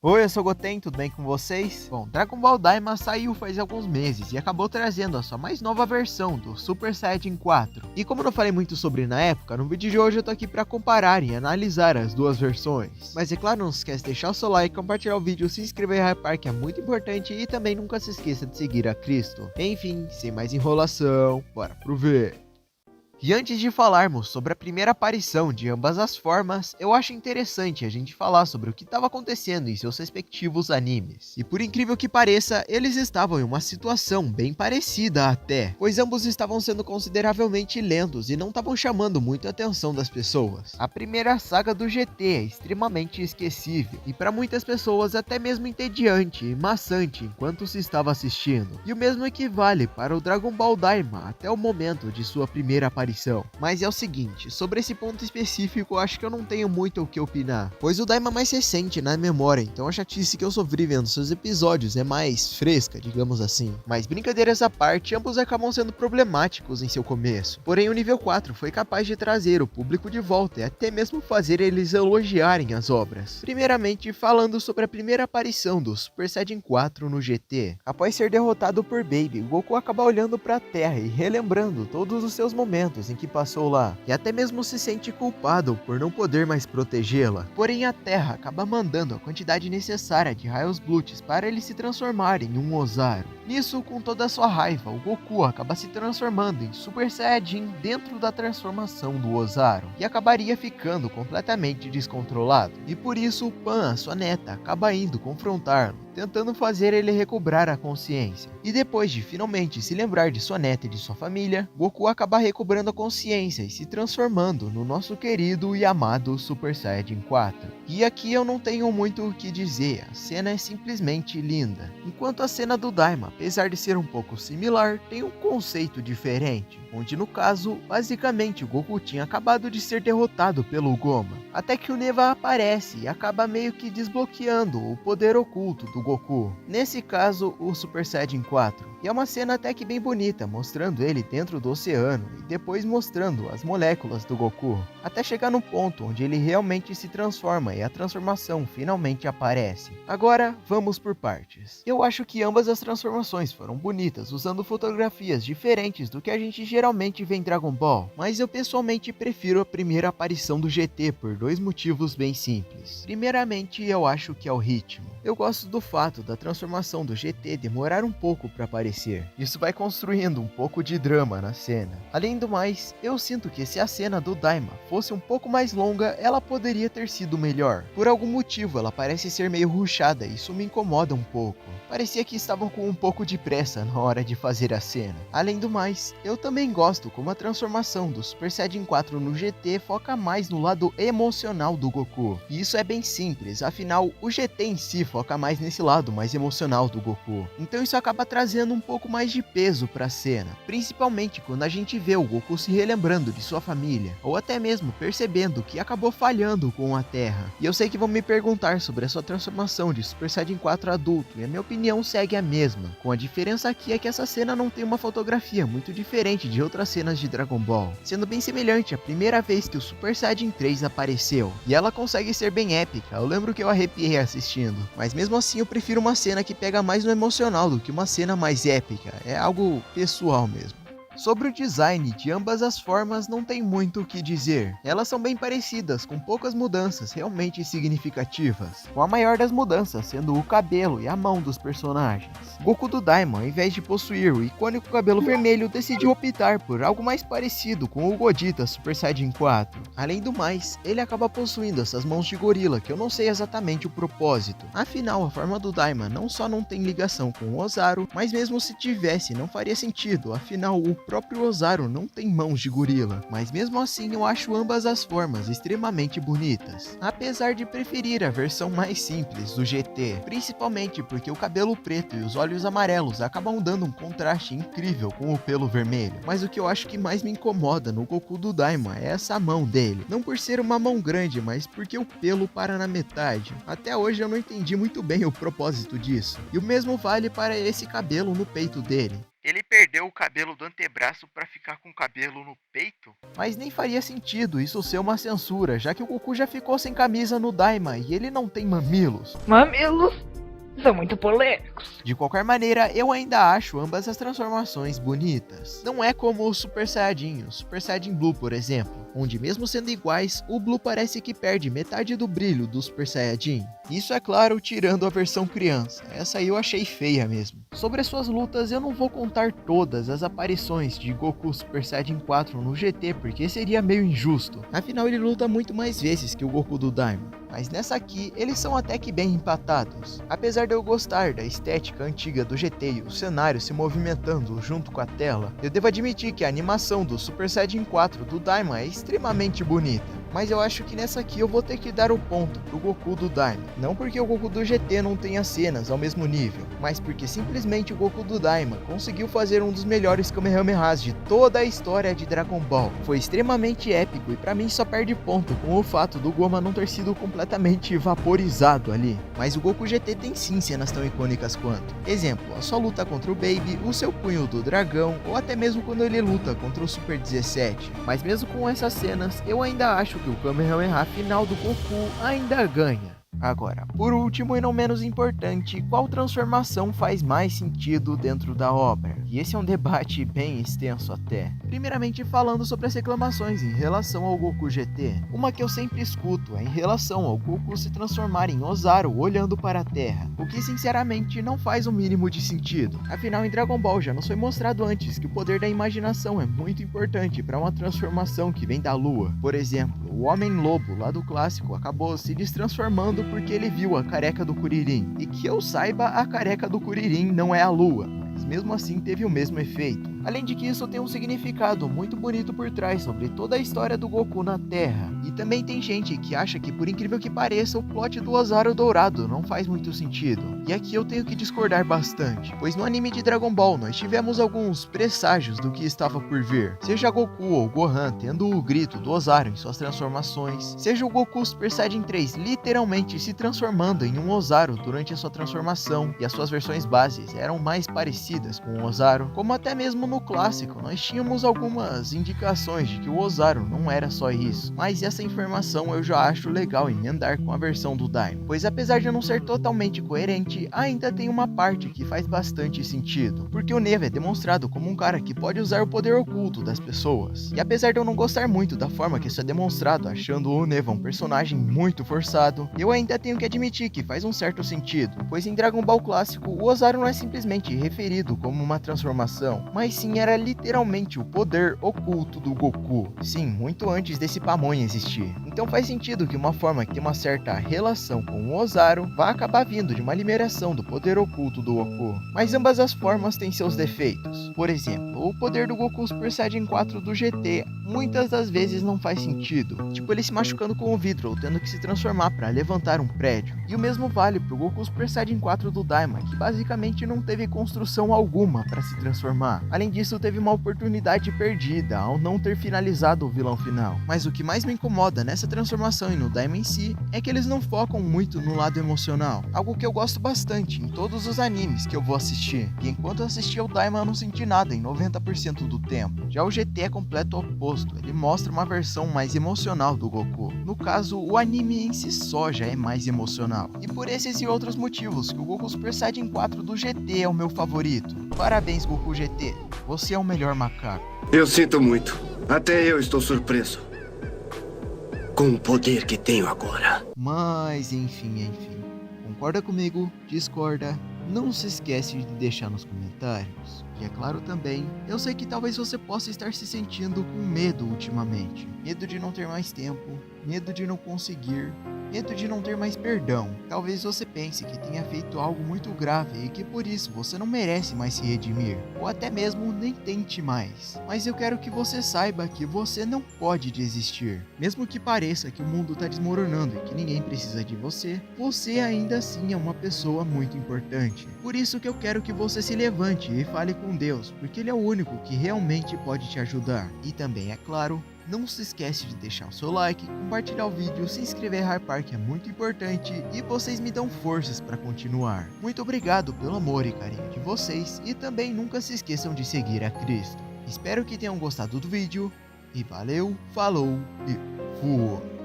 Oi, eu sou o Goten, tudo bem com vocês? Bom, Dragon Ball Daima saiu faz alguns meses e acabou trazendo a sua mais nova versão do Super Saiyajin 4. E como eu não falei muito sobre na época, no vídeo de hoje eu tô aqui pra comparar e analisar as duas versões. Mas é claro, não se esquece de deixar o seu like, compartilhar o vídeo, se inscrever e hypar, que é muito importante, e também nunca se esqueça de seguir a Cristo. Enfim, sem mais enrolação, bora pro vídeo. E antes de falarmos sobre a primeira aparição de ambas as formas, eu acho interessante a gente falar sobre o que estava acontecendo em seus respectivos animes. E por incrível que pareça, eles estavam em uma situação bem parecida até, pois ambos estavam sendo consideravelmente lentos e não estavam chamando muito a atenção das pessoas. A primeira saga do GT é extremamente esquecível, e para muitas pessoas até mesmo entediante e maçante enquanto se estava assistindo. E o mesmo equivale para o Dragon Ball Daima até o momento de sua primeira aparição. Mas é o seguinte, sobre esse ponto específico, acho que eu não tenho muito o que opinar, pois o Daima é mais recente na memória, então a chatice que eu sofri vendo seus episódios é mais fresca, digamos assim. Mas brincadeiras à parte, ambos acabam sendo problemáticos em seu começo, porém o nível 4 foi capaz de trazer o público de volta e até mesmo fazer eles elogiarem as obras. Primeiramente, falando sobre a primeira aparição do Super Saiyajin 4 no GT. Após ser derrotado por Baby, Goku acaba olhando para a Terra e relembrando todos os seus momentos em que passou lá, e até mesmo se sente culpado por não poder mais protegê-la. Porém a Terra acaba mandando a quantidade necessária de raios Bluts para ele se transformar em um Ozaru. Nisso, com toda a sua raiva, o Goku acaba se transformando em Super Saiyajin dentro da transformação do Ozaru, e acabaria ficando completamente descontrolado. E por isso, Pan, sua neta, acaba indo confrontá-lo, tentando fazer ele recobrar a consciência. E depois de finalmente se lembrar de sua neta e de sua família, Goku acaba recobrando a consciência e se transformando no nosso querido e amado Super Saiyajin 4. E aqui eu não tenho muito o que dizer, a cena é simplesmente linda. Enquanto a cena do Daima, apesar de ser um pouco similar, tem um conceito diferente, onde no caso, basicamente o Goku tinha acabado de ser derrotado pelo Goma, até que o Neva aparece e acaba meio que desbloqueando o poder oculto do Goku, nesse caso o Super Saiyajin 4. E é uma cena até que bem bonita, mostrando ele dentro do oceano e depois mostrando as moléculas do Goku, até chegar no ponto onde ele realmente se transforma e a transformação finalmente aparece. Agora vamos por partes. Eu acho que ambas as transformações foram bonitas, usando fotografias diferentes do que a gente geralmente vê em Dragon Ball, mas eu pessoalmente prefiro a primeira aparição do GT por dois motivos bem simples. Primeiramente, eu acho que é o ritmo. Eu gosto do fato da transformação do GT demorar um pouco para aparecer. Isso vai construindo um pouco de drama na cena. Além do mais, eu sinto que se a cena do Daima fosse um pouco mais longa, ela poderia ter sido melhor. Por algum motivo, ela parece ser meio rushada e isso me incomoda um pouco. Parecia que estavam com um pouco de pressa na hora de fazer a cena. Além do mais, eu também gosto como a transformação do Super Saiyajin 4 no GT foca mais no lado emocional do Goku. E isso é bem simples, afinal, o GT em si foca mais nesse lado mais emocional do Goku. Então isso acaba trazendo um pouco mais de peso pra cena, principalmente quando a gente vê o Goku se relembrando de sua família, ou até mesmo percebendo que acabou falhando com a Terra. E eu sei que vão me perguntar sobre a sua transformação de Super Saiyajin 4 adulto, e a minha opinião segue a mesma, com a diferença aqui é que essa cena não tem uma fotografia muito diferente de outras cenas de Dragon Ball, sendo bem semelhante à primeira vez que o Super Saiyajin 3 apareceu, e ela consegue ser bem épica. Eu lembro que eu arrepiei assistindo, mas mesmo assim eu prefiro uma cena que pega mais no emocional do que uma cena mais épica, é algo pessoal mesmo. Sobre o design de ambas as formas não tem muito o que dizer. Elas são bem parecidas, com poucas mudanças realmente significativas, com a maior das mudanças sendo o cabelo e a mão dos personagens. Goku do Daima, ao invés de possuir o icônico cabelo vermelho, decidiu optar por algo mais parecido com o Godita Super Saiyajin 4. Além do mais, ele acaba possuindo essas mãos de gorila, que eu não sei exatamente o propósito. Afinal, a forma do Daima não só não tem ligação com o Ozaru, mas mesmo se tivesse, não faria sentido, afinal o próprio Ozaru não tem mãos de gorila, mas mesmo assim eu acho ambas as formas extremamente bonitas, apesar de preferir a versão mais simples do GT, principalmente porque o cabelo preto e os olhos amarelos acabam dando um contraste incrível com o pelo vermelho. Mas o que eu acho que mais me incomoda no Goku do Daima é essa mão dele, não por ser uma mão grande, mas porque o pelo para na metade. Até hoje eu não entendi muito bem o propósito disso, e o mesmo vale para esse cabelo no peito dele. Ele perdeu perdeu o cabelo do antebraço pra ficar com o cabelo no peito? Mas nem faria sentido isso ser uma censura, já que o Goku já ficou sem camisa no Daima e ele não tem mamilos. Mamilos são muito polêmicos. De qualquer maneira, eu ainda acho ambas as transformações bonitas. Não é como o Super Saiyajin, o Super Saiyajin Blue, por exemplo, onde mesmo sendo iguais, o Blue parece que perde metade do brilho do Super Saiyajin. Isso é claro, tirando a versão criança. Essa aí eu achei feia mesmo. Sobre as suas lutas, eu não vou contar todas as aparições de Goku Super Saiyajin 4 no GT, porque seria meio injusto. Afinal, ele luta muito mais vezes que o Goku do Daima. Mas nessa aqui, eles são até que bem empatados. Apesar de eu gostar da estética antiga do GT e o cenário se movimentando junto com a tela, eu devo admitir que a animação do Super Saiyajin 4 do Daima é extremamente bonita. Mas eu acho que nessa aqui eu vou ter que dar o ponto pro Goku do Daima. Não porque o Goku do GT não tenha cenas ao mesmo nível, mas porque simplesmente o Goku do Daima conseguiu fazer um dos melhores Kamehamehas de toda a história de Dragon Ball. Foi extremamente épico e pra mim só perde ponto com o fato do Goma não ter sido completamente vaporizado ali. Mas o Goku GT tem sim cenas tão icônicas quanto. Exemplo, a sua luta contra o Baby, o seu punho do dragão, ou até mesmo quando ele luta contra o Super 17. Mas mesmo com essas cenas, eu ainda acho que o Kamehameha final do Goku ainda ganha. Agora, por último e não menos importante, qual transformação faz mais sentido dentro da obra? E esse é um debate bem extenso até. Primeiramente falando sobre as reclamações em relação ao Goku GT. Uma que eu sempre escuto é em relação ao Goku se transformar em Ozaru olhando para a Terra, o que sinceramente não faz o mínimo de sentido. Afinal, em Dragon Ball já nos foi mostrado antes que o poder da imaginação é muito importante para uma transformação que vem da Lua. Por exemplo, o Homem-Lobo lá do clássico acabou se destransformando porque ele viu a careca do Kuririn. E que eu saiba, a careca do Kuririn não é a Lua, mas mesmo assim teve o mesmo efeito. Além de que isso tem um significado muito bonito por trás sobre toda a história do Goku na Terra. E também tem gente que acha que, por incrível que pareça, o plot do Ozaru dourado não faz muito sentido. E aqui eu tenho que discordar bastante, pois no anime de Dragon Ball nós tivemos alguns presságios do que estava por vir. Seja Goku ou Gohan tendo o grito do Ozaru em suas transformações, seja o Goku Super Saiyajin 3 literalmente se transformando em um Ozaru durante a sua transformação, e as suas versões bases eram mais parecidas com o Ozaru, como até mesmo no clássico, nós tínhamos algumas indicações de que o Ozaru não era só isso, mas essa informação eu já acho legal emendar com a versão do Daima, pois apesar de não ser totalmente coerente, ainda tem uma parte que faz bastante sentido, porque o Neva é demonstrado como um cara que pode usar o poder oculto das pessoas, e apesar de eu não gostar muito da forma que isso é demonstrado, achando o Neva um personagem muito forçado, eu ainda tenho que admitir que faz um certo sentido, pois em Dragon Ball clássico, o Ozaru não é simplesmente referido como uma transformação, mas sim era literalmente o poder oculto do Goku. Sim, muito antes desse pamonha existir. Então faz sentido que uma forma que tem uma certa relação com o Ozaru vá acabar vindo de uma liberação do poder oculto do Goku. Mas ambas as formas têm seus defeitos. Por exemplo, o poder do Goku Super Saiyajin 4 do GT muitas das vezes não faz sentido. Tipo ele se machucando com o vidro ou tendo que se transformar para levantar um prédio. E o mesmo vale pro Goku Super Saiyajin 4 do Daima, que basicamente não teve construção alguma para se transformar. Além disso, teve uma oportunidade perdida ao não ter finalizado o vilão final. Mas o que mais me incomoda nessa transformação e no Daima em si é que eles não focam muito no lado emocional, algo que eu gosto bastante em todos os animes que eu vou assistir. E enquanto eu assistia o Daima eu não senti nada em 90% do tempo. Já o GT é completo oposto, ele mostra uma versão mais emocional do Goku. No caso, o anime em si só já é mais emocional. E por esses e outros motivos que o Goku Super Saiyajin 4 do GT é o meu favorito. Parabéns, Goku GT, você é o melhor macaco. Eu sinto muito. Até eu estou surpreso com o poder que tenho agora. Mas enfim. Concorda comigo? Discorda? Não se esquece de deixar nos comentários. E é claro também, eu sei que talvez você possa estar se sentindo com medo ultimamente. Medo de não ter mais tempo, medo de não conseguir, medo de não ter mais perdão. Talvez você pense que tenha feito algo muito grave e que por isso você não merece mais se redimir, ou até mesmo nem tente mais. Mas eu quero que você saiba que você não pode desistir. Mesmo que pareça que o mundo está desmoronando e que ninguém precisa de você, você ainda assim é uma pessoa muito importante. Por isso que eu quero que você se levante e fale com Deus, porque Ele é o único que realmente pode te ajudar. E também, é claro, Não se esquece de deixar o seu like, compartilhar o vídeo, se inscrever em Hypark é muito importante e vocês me dão forças para continuar. Muito obrigado pelo amor e carinho de vocês e também nunca se esqueçam de seguir a Cristo. Espero que tenham gostado do vídeo e valeu, falou e fui!